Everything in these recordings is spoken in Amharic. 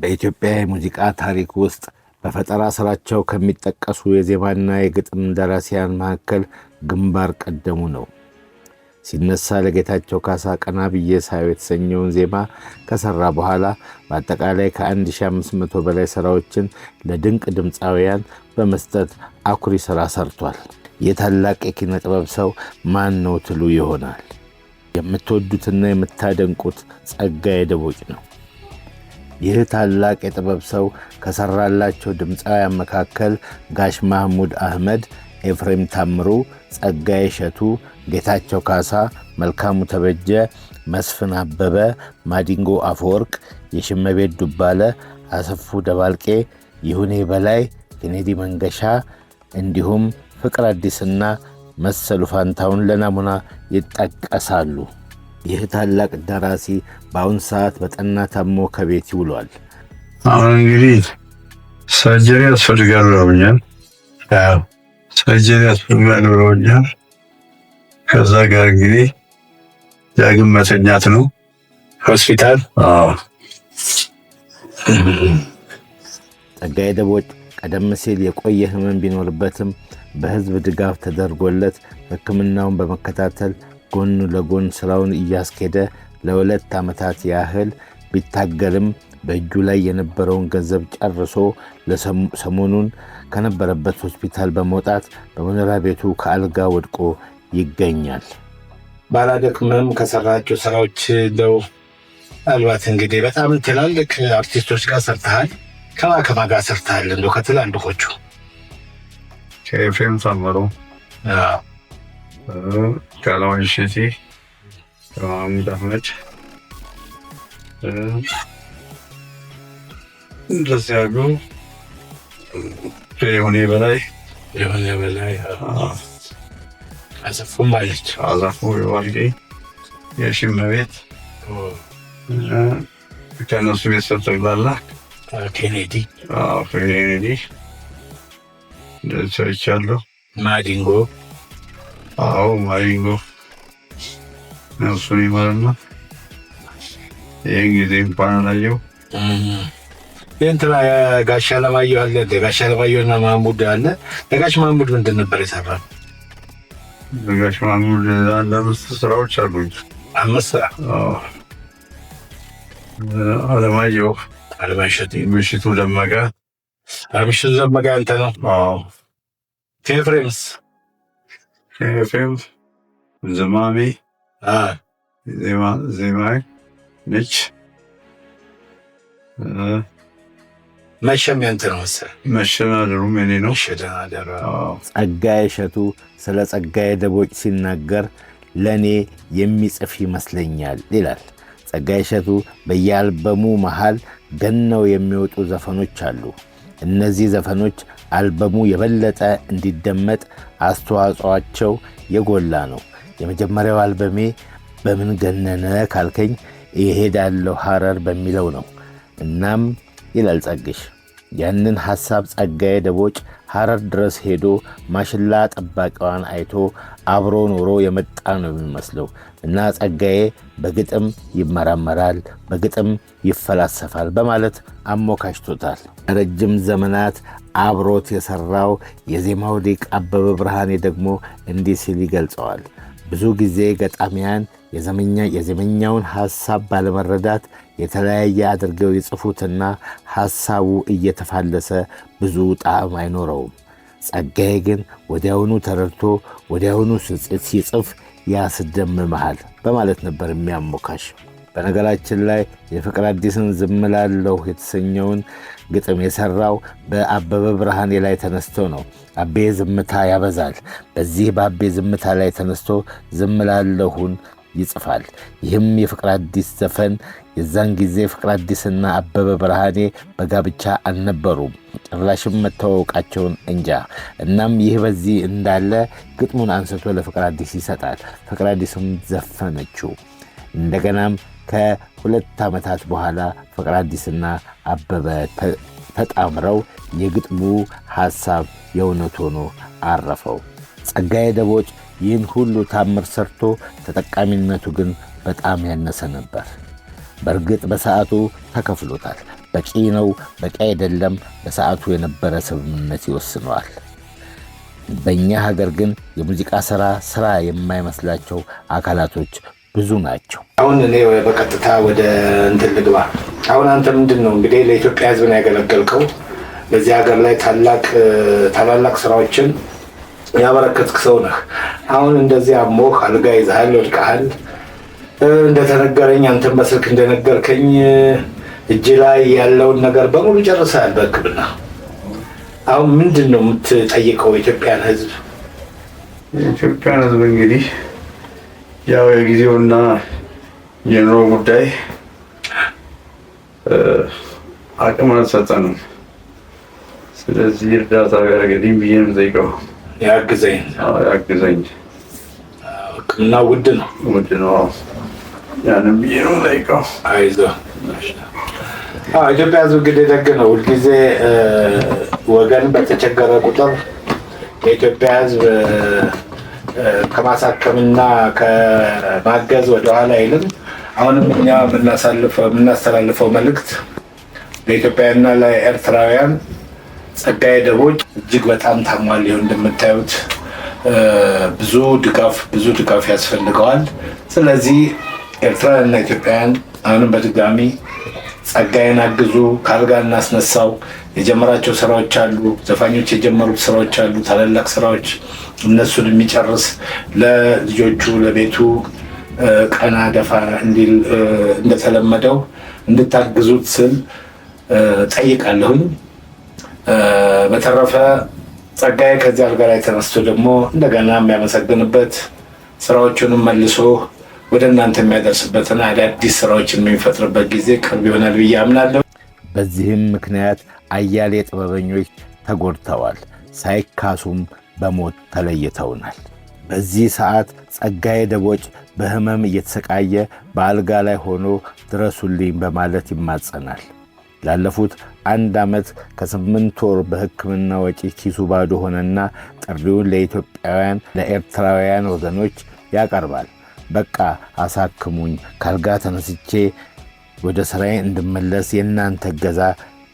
በኢትዮጵያ የሙዚቃ ታሪክ ውስጥ በፈጠራ ስራቸው ከሚጠቀሱ የዜማና የግጥም ደራሲያን መካከል ግንባር ቀደሙ ነው። ሲነሳ ለጌታቸው ካሳ ቀና ብዬ ሳየው የተሰኘውን ዜማ ከሰራ በኋላ በአጠቃላይ ከ1500 በላይ ስራዎችን ለድንቅ ድምፃውያን በመስጠት አኩሪ ስራ ሰርቷል። የታላቅ የኪነ ጥበብ ሰው ማን ነው ትሉ ይሆናል። የምትወዱትና የምታደንቁት ጸጋዬ ደቦጭ ነው። ይህ ታላቅ የጥበብ ሰው ከሰራላቸው ድምፃውያን መካከል ጋሽ ማህሙድ አህመድ፣ ኤፍሬም ታምሩ፣ ጸጋዬ እሸቱ፣ ጌታቸው ካሳ፣ መልካሙ ተበጀ፣ መስፍን አበበ፣ ማዲንጎ አፈወርቅ፣ የሽመቤት ዱባለ፣ አሰፉ ደባልቄ፣ ይሁኔ በላይ፣ ኬኔዲ መንገሻ እንዲሁም ፍቅር አዲስና መሰሉ ፋንታውን ለናሙና ይጠቀሳሉ። ይህ ታላቅ ደራሲ በአሁን ሰዓት በጠና ታሞ ከቤት ይውሏል። አሁን እንግዲህ ሰርጀሪ ያስፈልጋል ብለውኛል። ሰርጀሪ ያስፈልጋል ብለውኛል። ከዛ ጋር እንግዲህ ዳግም መተኛት ነው ሆስፒታል። ጸጋዬ ደቦጭ ቀደም ሲል የቆየ ህመም ቢኖርበትም በህዝብ ድጋፍ ተደርጎለት ሕክምናውን በመከታተል ጎን ለጎን ስራውን እያስኬደ ለ2 ዓመታት ያህል ቢታገልም በእጁ ላይ የነበረውን ገንዘብ ጨርሶ ሰሞኑን ከነበረበት ሆስፒታል በመውጣት በመኖሪያ ቤቱ ከአልጋ ወድቆ ይገኛል። ባላደክምም ከሰራቸው ስራዎች ነው። አልባት እንግዲህ በጣም ትላልቅ አርቲስቶች ጋር ሰርተሃል። ከማ ጋር ሰርተሃል? እንደው ከትላልቆቹ ከኤፍሬም ታምሩ፣ ከአለማየሁ እሸቴ፣ ከማህሙድ አህመድ እንደዚህ ያሉ የሆነ በላይ አሰፉም ማለት አዛፉ የዋልጌ የሽመቤት ከእነሱ ቤተሰብ ጠቅላላ ኬኔዲ እንደዚህ ሰርቻለሁ። ማዲንጎ ነፍሱን ይማርና ይህን ጊዜ እንኳን አላየው። የእንትና ጋሽ አለማየሁ አለ። ጋሽ አለማየሁና ማህሙድ አለ። ለጋሽ ማህሙድ ምንድን ነበር የሰራው? ለጋሽ ማህሙድ አንድ 5 ስራዎች አሉኝ። 5 ስራ? አለማየሁ እሸቴ፣ ምሽቱ ደመቀ አንተ ነው? ከኤፍሬምስ? ከኤፍሬም ዘማሜ ዜማዊ ነች። መሸም ያንተ ነው መሰለህ? መሸናደሩም የኔ ነው። ጸጋዬ እሸቱ ስለ ጸጋዬ ደቦጭ ሲናገር ለእኔ የሚጽፍ ይመስለኛል ይላል። ጸጋዬ እሸቱ በየአልበሙ መሃል ገነው የሚወጡ ዘፈኖች አሉ። እነዚህ ዘፈኖች አልበሙ የበለጠ እንዲደመጥ አስተዋጽኦአቸው የጎላ ነው። የመጀመሪያው አልበሜ በምን ገነነ ካልከኝ እሄዳለሁ ሐረር በሚለው ነው። እናም ይላል ጸግሽ፣ ያንን ሐሳብ ጸጋዬ ደቦጭ ሐረር ድረስ ሄዶ ማሽላ ጠባቂዋን አይቶ አብሮ ኖሮ የመጣ ነው የሚመስለው እና ጸጋዬ በግጥም ይመራመራል፣ በግጥም ይፈላሰፋል በማለት አሞካሽቶታል። ረጅም ዘመናት አብሮት የሠራው የዜማው ሊቅ አበበ ብርሃኔ ደግሞ እንዲህ ሲል ይገልጸዋል። ብዙ ጊዜ ገጣሚያን የዜመኛውን ሐሳብ ባለመረዳት የተለያየ አድርገው ይጽፉትና ሐሳቡ እየተፋለሰ ብዙ ጣዕም አይኖረውም። ጸጋዬ ግን ወዲያውኑ ተረድቶ ወዲያውኑ ሲጽፍ ያስደምምሃል በማለት ነበር የሚያሞካሽ። በነገራችን ላይ የፍቅር አዲስን ዝም ላለሁ የተሰኘውን ግጥም የሠራው በአበበ ብርሃኔ ላይ ተነስቶ ነው። አቤ ዝምታ ያበዛል። በዚህ በአቤ ዝምታ ላይ ተነስቶ ዝም ላለሁን ይጽፋል። ይህም የፍቅር አዲስ ዘፈን የዛን ጊዜ ፍቅር አዲስና አበበ ብርሃኔ በጋብቻ አልነበሩም፣ ጭራሽም መተዋወቃቸውን እንጃ። እናም ይህ በዚህ እንዳለ ግጥሙን አንስቶ ለፍቅር አዲስ ይሰጣል። ፍቅር አዲስም ዘፈነችው። እንደገናም ከ2 ዓመታት በኋላ ፍቅር አዲስና አበበ ተጣምረው የግጥሙ ሐሳብ የእውነት ሆኖ አረፈው። ጸጋዬ ደቦጭ ይህን ሁሉ ታምር ሰርቶ ተጠቃሚነቱ ግን በጣም ያነሰ ነበር። በእርግጥ በሰዓቱ ተከፍሎታል። በቂ ነው፣ በቂ አይደለም፣ በሰዓቱ የነበረ ስምምነት ይወስነዋል። በእኛ ሀገር ግን የሙዚቃ ስራ የማይመስላቸው አካላቶች ብዙ ናቸው። አሁን እኔ በቀጥታ ወደ እንትን ልግባ። አሁን አንተ ምንድን ነው እንግዲህ ለኢትዮጵያ ሕዝብ ነው ያገለገልከው። በዚህ ሀገር ላይ ታላላቅ ስራዎችን ያበረከትክ ሰው ነህ። አሁን እንደዚህ አሞህ አልጋ ይዘሃል፣ ወድቀሃል። እንደተነገረኝ አንተም በስልክ እንደነገርከኝ እጅ ላይ ያለውን ነገር በሙሉ ጨርሰሃል በሕክምና። አሁን ምንድን ነው የምትጠይቀው የኢትዮጵያን ሕዝብ? የኢትዮጵያን ሕዝብ እንግዲህ ያው የጊዜውና የኑሮ ጉዳይ አቅም አልሰጠንም። ስለዚህ እርዳታ ቢያደርግልኝ ብዬ ነው የምጠይቀው። ያግዘኝ። ሕክምና ውድ ነው። ያንን ብዬ ነው የምጠይቀው። አይዞህ። ኢትዮጵያ ሕዝብ እንግዲህ ደግ ነው። ሁልጊዜ ወገን በተቸገረ ቁጥር የኢትዮጵያ ሕዝብ ከማሳከምና ከማገዝ ወደኋላ አይልም። አሁንም እኛ የምናስተላልፈው መልእክት ለኢትዮጵያውያንና ለኤርትራውያን ጸጋዬ ደቦጭ እጅግ በጣም ታሟል። ይሁን እንደምታዩት ብዙ ድጋፍ ያስፈልገዋል። ስለዚህ ኤርትራውያንና ኢትዮጵያውያን አሁንም በድጋሚ ጸጋዬን አግዙ፣ ከአልጋ እናስነሳው። የጀመራቸው ስራዎች አሉ፣ ዘፋኞች የጀመሩት ስራዎች አሉ፣ ታላላቅ ስራዎች። እነሱን የሚጨርስ ለልጆቹ ለቤቱ ቀና ደፋ እንዲል እንደተለመደው እንድታግዙት ስል ጠይቃለሁኝ። በተረፈ ጸጋዬ ከዚህ አልጋ ላይ ተነስቶ ደግሞ እንደገና የሚያመሰግንበት ስራዎቹንም መልሶ ወደ እናንተ የሚያደርስበትና አዳዲስ ስራዎችን የሚፈጥርበት ጊዜ ቅርብ ይሆናል ብዬ አምናለሁ። በዚህም ምክንያት አያሌ ጥበበኞች ተጎድተዋል፣ ሳይካሱም በሞት ተለይተውናል። በዚህ ሰዓት ጸጋዬ ደቦጭ በህመም እየተሰቃየ በአልጋ ላይ ሆኖ ድረሱልኝ በማለት ይማጸናል። ላለፉት 1 ዓመት ከ8 ወር በሕክምና ወጪ ኪሱ ባዶ ሆነና ጥሪውን ለኢትዮጵያውያን ለኤርትራውያን ወገኖች ያቀርባል። በቃ አሳክሙኝ፣ ካልጋ ተነስቼ ወደ ስራዬ እንድመለስ የእናንተ እገዛ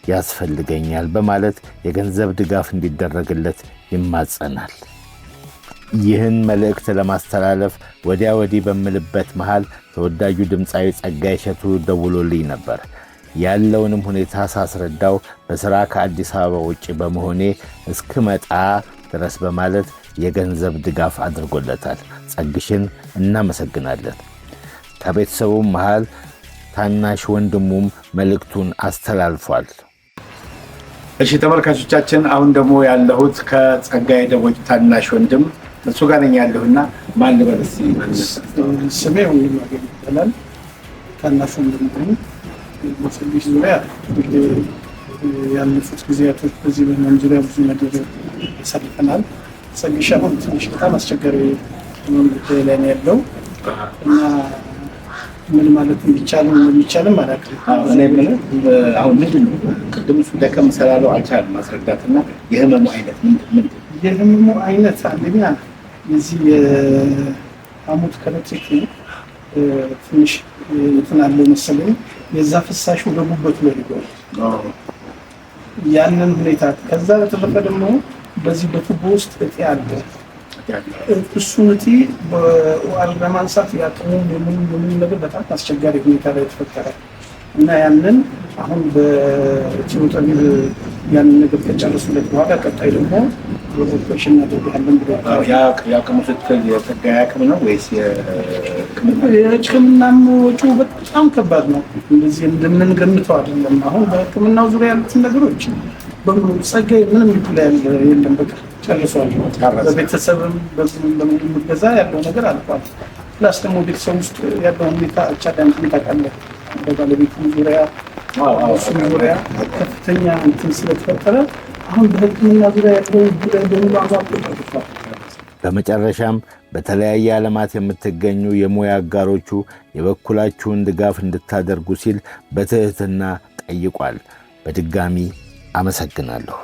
ያስፈልገኛል በማለት የገንዘብ ድጋፍ እንዲደረግለት ይማጸናል። ይህን መልእክት ለማስተላለፍ ወዲያ ወዲህ በምልበት መሃል ተወዳጁ ድምፃዊ ጸጋዬ እሸቱ ደውሎልኝ ነበር። ያለውንም ሁኔታ ሳስረዳው በሥራ ከአዲስ አበባ ውጭ በመሆኔ እስክመጣ ድረስ በማለት የገንዘብ ድጋፍ አድርጎለታል። ጸግሽን እናመሰግናለን። ከቤተሰቡም መሃል ታናሽ ወንድሙም መልእክቱን አስተላልፏል። እሺ ተመልካቾቻችን፣ አሁን ደግሞ ያለሁት ከጸጋዬ ደቦጭ ታናሽ ወንድም እሱ ጋር ነኝ ያለሁና ማን ልበል እስኪ? ስሜ ወንድማገኝ ይባላል። ታናሽ ወንድም ነኝ። በሰልሽ ዙሪያ ያለፉት ጊዜያቶች በዚህ በህመም ዙሪያ ብዙ ነገር ያሳልፈናል። ጸግሽ አሁን ትንሽ በጣም አስቸጋሪ ጉዳይ ላይ ነው ያለው እና ምን ማለት እንደሚቻልም አላውቅም። አሁን ምንድን ነው ቅድም እሱ ደከም ስላለው አልቻልም ማስረዳትና የህመሙ አይነት ምንድን? የህመሙ አይነት አንደኛ የዚህ የሐሞት ከረጢት ትንሽ እንትን አለው መሰለኝ፣ የዛ ፍሳሽ ወደ ጉበቱ ላይ ሄዷል። ያንን ሁኔታ ከዛ በተረፈ ደግሞ በዚህ በቱቦ ውስጥ እጢ አለ። እሱን እጢ ለማንሳት ያቅሙ የምን ነገር በጣም አስቸጋሪ ሁኔታ ላይ ተፈጠረ እና ያንን አሁን በቲዮ ጠቢብ ያንን ነገር ከጨረሱለት በኋላ ቀጣይ ደግሞ ኦፕሬሽን እናደርጋለን ብለዋል። የአቅሙ ስትል የጸጋዬ አቅም ነው ወይስ የሕክምናም ወጪው በጣም ከባድ ነው። እንደዚህ እንደምንገምተው አይደለም። አሁን በሕክምናው ዙሪያ ያሉትን ነገሮች በሙሉ ጸጋዬ ምንም ላይ የለም፣ በቃ ጨርሷል። በቤተሰብም በምንም ገዛ ያለው ነገር አልፏል። ፕላስ ደግሞ ቤተሰብ ውስጥ ያለው ሁኔታ አቻዳን ሁኔታ ቃለ በባለቤቱ ዙሪያ እሱም ዙሪያ ከፍተኛ እንትን ስለተፈጠረ አሁን በሕክምና ዙሪያ ያለው ጉዳይ በሙሉ አዛብቷል። በመጨረሻም በተለያየ ዓለማት የምትገኙ የሙያ አጋሮቹ የበኩላችሁን ድጋፍ እንድታደርጉ ሲል በትህትና ጠይቋል። በድጋሚ አመሰግናለሁ።